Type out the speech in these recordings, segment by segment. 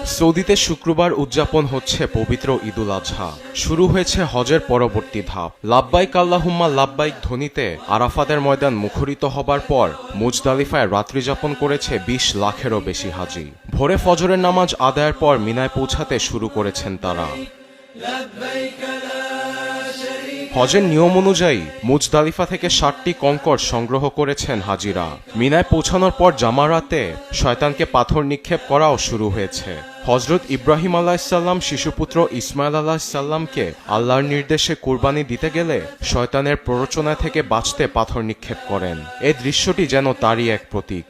সৌদিতে শুক্রবার উদযাপন হচ্ছে পবিত্র ঈদুল আজহা। শুরু হয়েছে হজের পরবর্তী ধাপ। লাব্বাইক আল্লাহুম্মা লাব্বাইক ধ্বনিতে আরাফাতের ময়দান মুখরিত হবার পর মুজদালিফায় রাত্রিযাপন করেছে ২০ লাখেরও বেশি হাজি। ভোরে ফজরের নামাজ আদায়ের পর মিনায় পৌঁছাতে শুরু করেছেন তারা। হজের নিয়ম অনুযায়ী মুজদালিফা থেকে ৬০টি কঙ্কর সংগ্রহ করেছেন হাজিরা। মিনায় পৌঁছানোর পর জামারাতে শয়তানকে পাথর নিক্ষেপ করাও শুরু হয়েছে। হজরত ইব্রাহিম আলাহিসাল্লাম শিশুপুত্র ইসমাইল আলাহিসাল্লামকে আল্লাহর নির্দেশে কুরবানি দিতে গেলে শয়তানের প্ররোচনা থেকে বাঁচতে পাথর নিক্ষেপ করেন। এই দৃশ্যটি যেন তারই এক প্রতীক।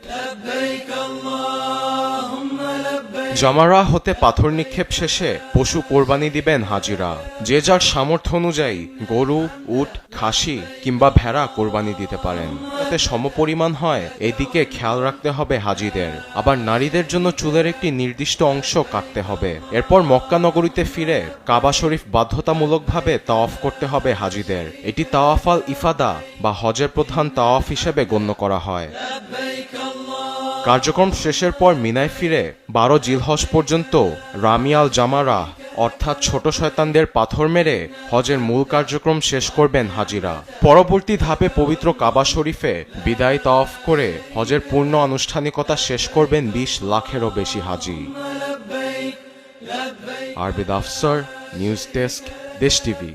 জামারা হতে পাথর নিক্ষেপ শেষে পশু কোরবানি দিবেন হাজিরা। যে যার সামর্থ্য অনুযায়ী গরু, উট, খাসি কিংবা ভেড়া কোরবানি দিতে পারেন, যাতে সমপরিমাণ হয় এদিকে খেয়াল রাখতে হবে হাজিদের। আবার নারীদের জন্য চুলের একটি নির্দিষ্ট অংশ কাটতে হবে। এরপর মক্কা নগরীতে ফিরে কাবা শরীফ বাধ্যতামূলকভাবে তাওয়াফ করতে হবে হাজিদের। এটি তাওয়াফ আল ইফাদা বা হজের প্রধান তাওয়াফ হিসেবে গণ্য করা হয়। কার্যক্রম শেষের পর মিনায় ফিরে ১২ জিলহজ পর্যন্ত রামিয়াল জামারা অর্থাৎ ছোট শয়তানদের পাথর মেরে হজের মূল কার্যক্রম শেষ করবেন হাজিরা। পরবর্তী ধাপে পবিত্র কাবা শরীফে বিদায় তাওয়াফ করে হজের পূর্ণ আনুষ্ঠানিকতা শেষ করবেন ২০ লাখেরও বেশি হাজি। আরবিদ আফসার, নিউজ ডেস্ক, দেশ টিভি।